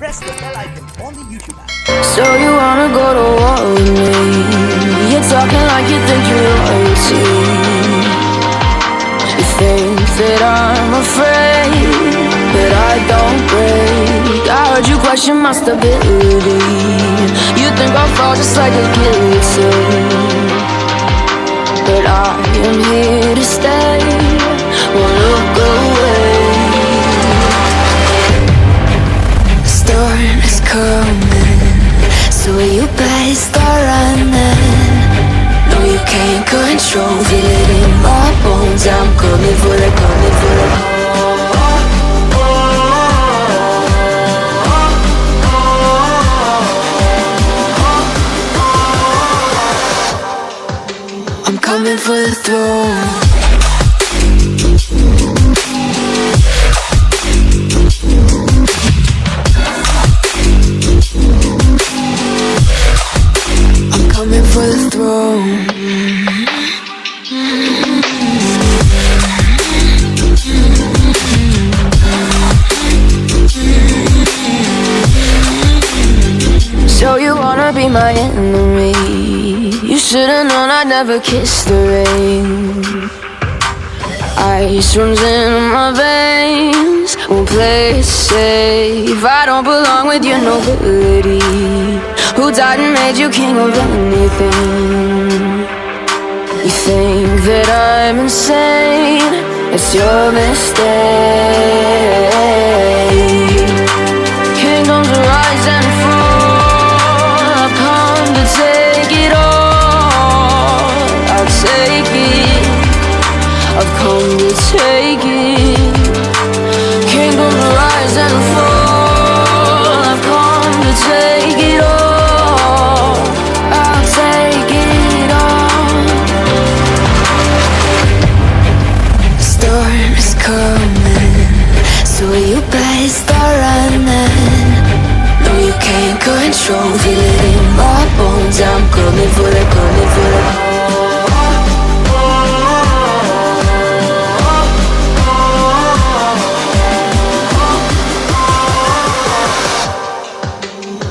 press the bell icon on the YouTube app. So you wanna go to war with me? You're talking like you think you're royalty. You think that I'm afraid, but I don't break. I heard you question my stability. You think I'll fall just like a guillotine, but I am here to stay. Won't look away. The storm is coming, so you better start running. No, you can't control, feel it in my bones. I'm coming for the, coming for the. I'm coming for the throne. Coming for the throne. So you wanna be my enemy? You should've known I'd never kiss the rain. Ice runs in my veins, won't play it safe. I don't belong with your nobility. Who died and made you king of anything? You think that I'm insane? It's your mistake. Kingdoms rise and fall. I've come to take it all. I'll take it. I've come to take it. Kingdoms rise and fall. I've come to take it all. So you better start running. No, you can't control, feel it in my bones. I'm coming for the, coming for the.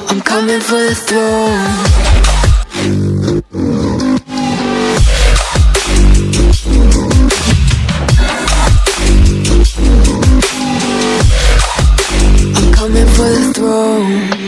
I'm coming for the throne. Coming for the throne.